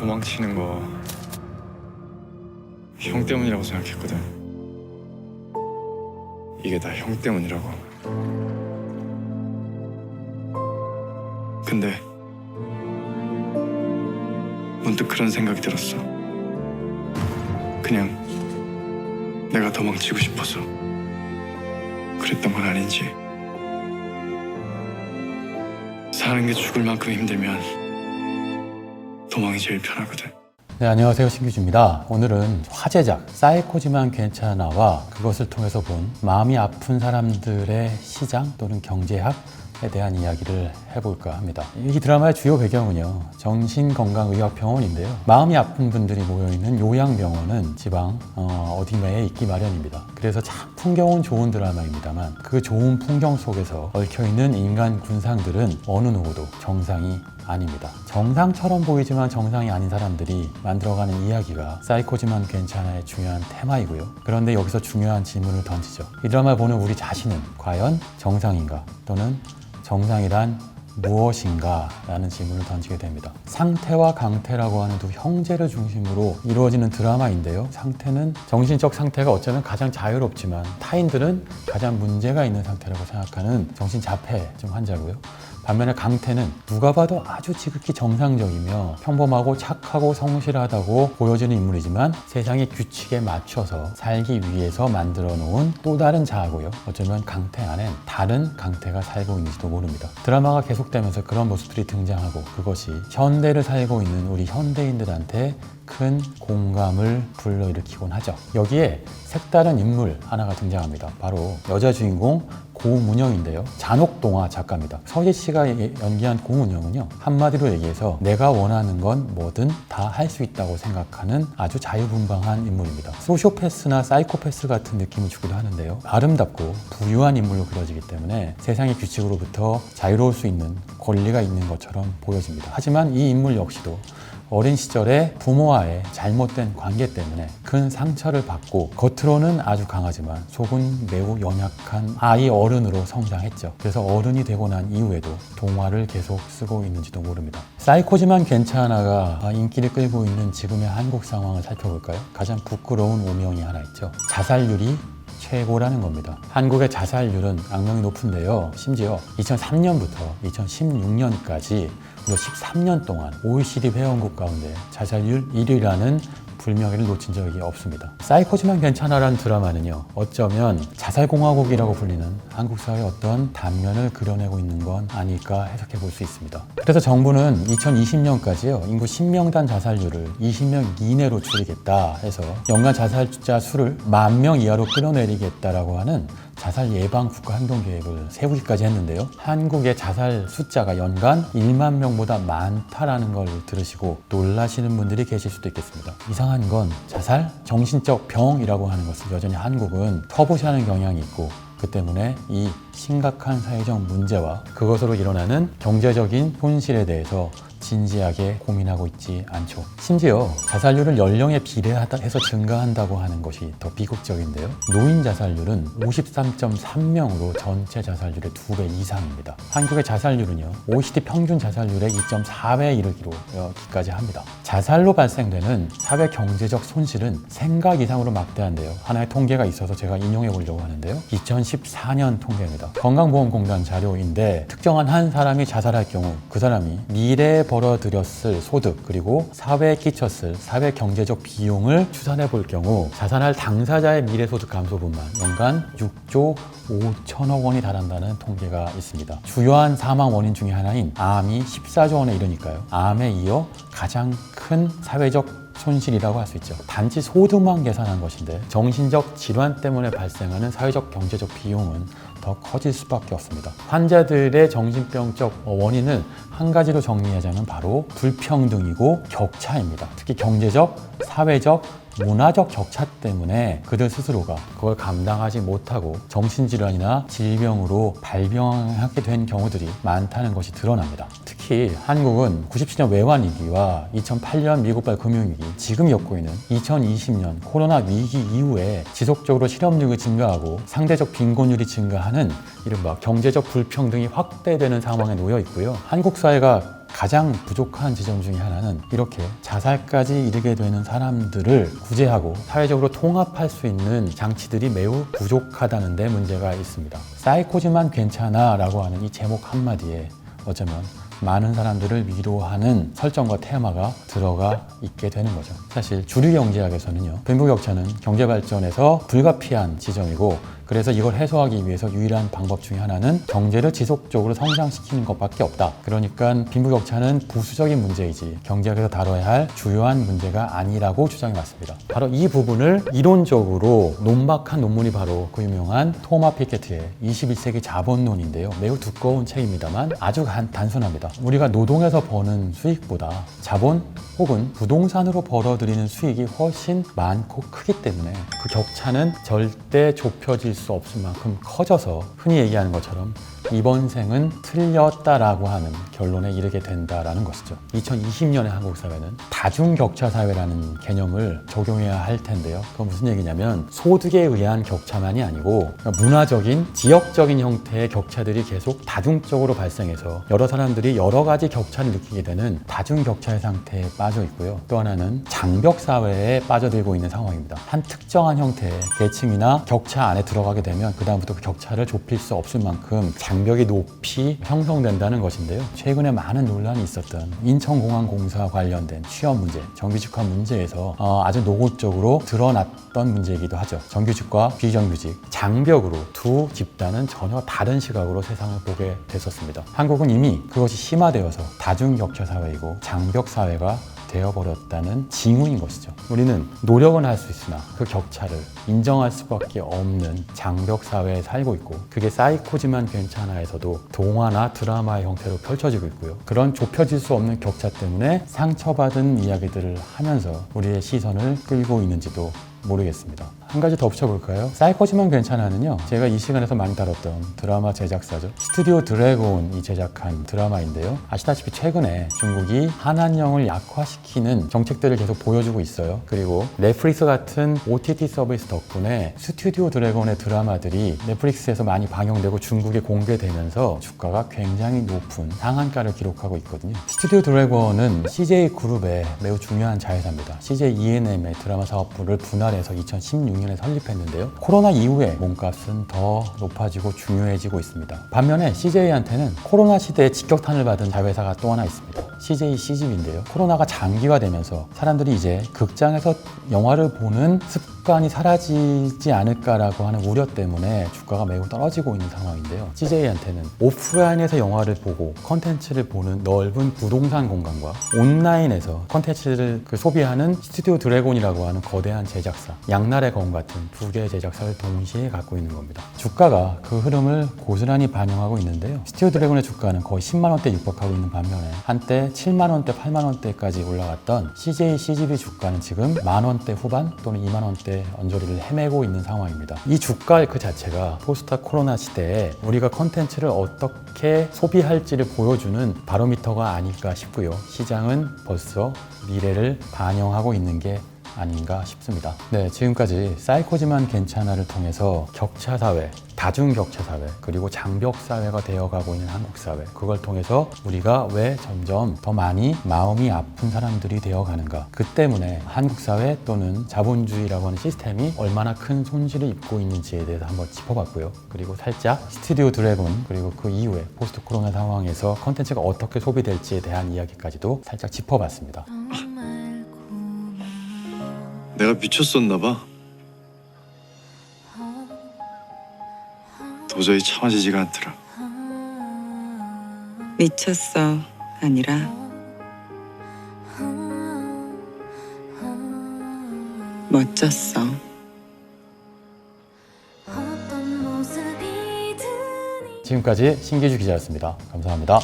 도망치는 거 형 때문이라고 생각했거든. 이게 다 형 때문이라고. 근데 문득 그런 생각이 들었어. 그냥 내가 도망치고 싶어서 그랬던 건 아닌지. 사는 게 죽을 만큼 힘들면 도망이 제일 편하거든. 네, 안녕하세요. 신규주입니다. 오늘은 화제작 사이코지만 괜찮아와 그것을 통해서 본 마음이 아픈 사람들의 시장 또는 경제학에 대한 이야기를 해볼까 합니다. 이 드라마의 주요 배경은요, 정신건강의학병원인데요. 마음이 아픈 분들이 모여있는 요양병원은 지방 어딘가에 있기 마련입니다. 그래서 참 풍경은 좋은 드라마입니다만 그 좋은 풍경 속에서 얽혀있는 인간 군상들은 어느 누구도 정상이 아닙니다. 정상처럼 보이지만 정상이 아닌 사람들이 만들어가는 이야기가 사이코지만 괜찮아의 중요한 테마이고요. 그런데 여기서 중요한 질문을 던지죠. 이 드라마를 보는 우리 자신은 과연 정상인가? 또는 정상이란 무엇인가? 라는 질문을 던지게 됩니다. 상태와 강태라고 하는 두 형제를 중심으로 이루어지는 드라마인데요. 상태는 정신적 상태가 어쩌면 가장 자유롭지만 타인들은 가장 문제가 있는 상태라고 생각하는 정신자폐증 환자고요. 반면에 강태는 누가 봐도 아주 지극히 정상적이며 평범하고 착하고 성실하다고 보여지는 인물이지만 세상의 규칙에 맞춰서 살기 위해서 만들어 놓은 또 다른 자아고요. 어쩌면 강태 안엔 다른 강태가 살고 있는지도 모릅니다. 드라마가 계속되면서 그런 모습들이 등장하고 그것이 현대를 살고 있는 우리 현대인들한테 큰 공감을 불러일으키곤 하죠. 여기에 색다른 인물 하나가 등장합니다. 바로 여자 주인공 고문영인데요. 잔혹동화 작가입니다. 서재 씨가 연기한 고문영은요, 한마디로 얘기해서 내가 원하는 건 뭐든 다 할 수 있다고 생각하는 아주 자유분방한 인물입니다. 소시오패스나 사이코패스 같은 느낌을 주기도 하는데요. 아름답고 부유한 인물로 그려지기 때문에 세상의 규칙으로부터 자유로울 수 있는 권리가 있는 것처럼 보여집니다. 하지만 이 인물 역시도 어린 시절에 부모와의 잘못된 관계 때문에 큰 상처를 받고 겉으로는 아주 강하지만 속은 매우 연약한 아이 어른으로 성장했죠. 그래서 어른이 되고 난 이후에도 동화를 계속 쓰고 있는지도 모릅니다. 사이코지만 괜찮아가 인기를 끌고 있는 지금의 한국 상황을 살펴볼까요? 가장 부끄러운 오명이 하나 있죠. 자살률이 최고라는 겁니다. 한국의 자살률은 악명이 높은데요. 심지어 2003년부터 2016년까지 무려 13년 동안 OECD 회원국 가운데 자살률 1위라는 불명예를 놓친 적이 없습니다. 사이코지만 괜찮아라는 드라마는요, 어쩌면 자살공화국이라고 불리는 한국 사회의 어떤 단면을 그려내고 있는 건 아닐까 해석해 볼 수 있습니다. 그래서 정부는 2020년까지요, 인구 10명당 자살률을 20명 이내로 줄이겠다 해서 연간 자살자 수를 10,000명 이하로 끌어내리겠다라고 하는 자살 예방 국가 행동 계획을 세우기까지 했는데요. 한국의 자살 숫자가 연간 1만 명보다 많다라는 걸 들으시고 놀라시는 분들이 계실 수도 있겠습니다. 이상한 건 자살, 정신적 병이라고 하는 것을 여전히 한국은 터부시하는 경향이 있고 그 때문에 이 심각한 사회적 문제와 그것으로 일어나는 경제적인 손실에 대해서 진지하게 고민하고 있지 않죠. 심지어 자살률을 연령에 비례해서 증가한다고 하는 것이 더 비극적인데요. 노인 자살률은 53.3명으로 전체 자살률의 2배 이상입니다. 한국의 자살률은요, OECD 평균 자살률의 2.4배에 이르기까지 합니다. 자살로 발생되는 사회 경제적 손실은 생각 이상으로 막대한데요. 하나의 통계가 있어서 제가 인용해 보려고 하는데요. 2014년 통계입니다. 건강보험공단 자료인데 특정한 한 사람이 자살할 경우 그 사람이 미래에 벌어들였을 소득 그리고 사회에 끼쳤을 사회 경제적 비용을 추산해 볼 경우 자살할 당사자의 미래소득 감소분만 연간 6조 5천억 원이 달한다는 통계가 있습니다. 주요한 사망 원인 중에 하나인 암이 14조 원에 이르니까요. 암에 이어 가장 큰 사회적 손실이라고 할 수 있죠. 단지 소득만 계산한 것인데 정신적 질환 때문에 발생하는 사회적 경제적 비용은 더 커질 수밖에 없습니다. 환자들의 정신병적 원인은 한 가지로 정리하자면 바로 불평등이고 격차입니다. 특히 경제적, 사회적, 문화적 격차 때문에 그들 스스로가 그걸 감당하지 못하고 정신질환이나 질병으로 발병하게 된 경우들이 많다는 것이 드러납니다. 특히 한국은 97년 외환위기와 2008년 미국발 금융위기, 지금 겪고 있는 2020년 코로나 위기 이후에 지속적으로 실업률이 증가하고 상대적 빈곤율이 증가하는 이른바 경제적 불평등이 확대되는 상황에 놓여 있고요. 한국 사회가 가장 부족한 지점 중에 하나는 이렇게 자살까지 이르게 되는 사람들을 구제하고 사회적으로 통합할 수 있는 장치들이 매우 부족하다는 데 문제가 있습니다. 사이코지만 괜찮아 라고 하는 이 제목 한마디에 어쩌면 많은 사람들을 위로하는 설정과 테마가 들어가 있게 되는 거죠. 사실 주류 경제학에서는요, 빈부격차는 경제 발전에서 불가피한 지점이고, 그래서 이걸 해소하기 위해서 유일한 방법 중에 하나는 경제를 지속적으로 성장시키는 것밖에 없다. 그러니까 빈부격차는 부수적인 문제이지 경제학에서 다뤄야 할 주요한 문제가 아니라고 주장해 왔습니다. 바로 이 부분을 이론적으로 논박한 논문이 바로 그 유명한 토마 피케티의 21세기 자본론인데요. 매우 두꺼운 책입니다만 아주 단순합니다. 우리가 노동에서 버는 수익보다 자본 혹은 부동산으로 벌어들이는 수익이 훨씬 많고 크기 때문에 그 격차는 절대 좁혀질 수 없을 만큼 커져서 흔히 얘기하는 것처럼 이번 생은 틀렸다라고 하는 결론에 이르게 된다라는 것이죠. 2020년의 한국 사회는 다중격차 사회라는 개념을 적용해야 할 텐데요. 그건 무슨 얘기냐면 소득에 의한 격차만이 아니고 문화적인, 지역적인 형태의 격차들이 계속 다중적으로 발생해서 여러 사람들이 여러 가지 격차를 느끼게 되는 다중격차의 상태에 빠져 있고요. 또 하나는 장벽 사회에 빠져들고 있는 상황입니다. 한 특정한 형태의 계층이나 격차 안에 들어가게 되면 그다음부터 그 격차를 좁힐 수 없을 만큼 장벽이 높이 형성된다는 것인데요. 최근에 많은 논란이 있었던 인천공항공사 관련된 취업 문제, 정규직화 문제에서 아주 노골적으로 드러났던 문제이기도 하죠. 정규직과 비정규직, 장벽으로 두 집단은 전혀 다른 시각으로 세상을 보게 됐었습니다. 한국은 이미 그것이 심화되어서 다중격차 사회이고 장벽 사회가 되어버렸다는 징후인 것이죠. 우리는 노력은 할 수 있으나 그 격차를 인정할 수밖에 없는 장벽 사회에 살고 있고, 그게 사이코지만 괜찮아에서도 동화나 드라마의 형태로 펼쳐지고 있고요. 그런 좁혀질 수 없는 격차 때문에 상처받은 이야기들을 하면서 우리의 시선을 끌고 있는지도 모르겠습니다. 한 가지 더 붙여볼까요? 사이코지만 괜찮아는요, 제가 이 시간에서 많이 다뤘던 드라마 제작사죠. 스튜디오 드래곤이 제작한 드라마인데요. 아시다시피 최근에 중국이 한한령을 약화시키는 정책들을 계속 보여주고 있어요. 그리고 넷플릭스 같은 OTT 서비스 덕분에 스튜디오 드래곤의 드라마들이 넷플릭스에서 많이 방영되고 중국에 공개되면서 주가가 굉장히 높은 상한가를 기록하고 있거든요. 스튜디오 드래곤은 CJ그룹의 매우 중요한 자회사입니다. CJ ENM의 드라마 사업부를 분할해서 2016년에 설립했는데요. 코로나 이후에 몸값은 더 높아지고 중요해지고 있습니다. 반면에 CJ한테는 코로나 시대에 직격탄을 받은 자회사가 또 하나 있습니다. CJ CGV인데요. 코로나가 장기화되면서 사람들이 이제 극장에서 영화를 보는 습관이 사라지지 않을까라고 하는 우려 때문에 주가가 매우 떨어지고 있는 상황인데요. CJ한테는 오프라인에서 영화를 보고 컨텐츠를 보는 넓은 부동산 공간과 온라인에서 컨텐츠를 소비하는 스튜디오 드래곤이라고 하는 거대한 제작사, 양날의 검 같은 두 개의 제작사를 동시에 갖고 있는 겁니다. 주가가 그 흐름을 고스란히 반영하고 있는데요. 스튜디오 드래곤의 주가는 거의 10만 원대 육박하고 있는 반면에 한때 7만 원대, 8만 원대까지 올라갔던 CJ CGV 주가는 지금 만 원대 후반 또는 2만 원대 언저리를 헤매고 있는 상황입니다. 이 주가 그 자체가 포스트 코로나 시대에 우리가 컨텐츠를 어떻게 소비할지를 보여주는 바로미터가 아닐까 싶고요. 시장은 벌써 미래를 반영하고 있는 게 아닌가 싶습니다. 네, 지금까지 사이코지만 괜찮아를 통해서 격차 사회, 다중격차 사회, 그리고 장벽 사회가 되어가고 있는 한국 사회, 그걸 통해서 우리가 왜 점점 더 많이 마음이 아픈 사람들이 되어가는가, 그 때문에 한국 사회 또는 자본주의라고 하는 시스템이 얼마나 큰 손실을 입고 있는지에 대해서 한번 짚어봤고요. 그리고 살짝 스튜디오 드래곤, 그리고 그 이후에 포스트 코로나 상황에서 컨텐츠가 어떻게 소비될지에 대한 이야기까지도 살짝 짚어봤습니다. 내가 미쳤었나 봐. 도저히 참아지지가 않더라. 미쳤어 아니라 멋졌어. 지금까지 신기주 기자였습니다. 감사합니다.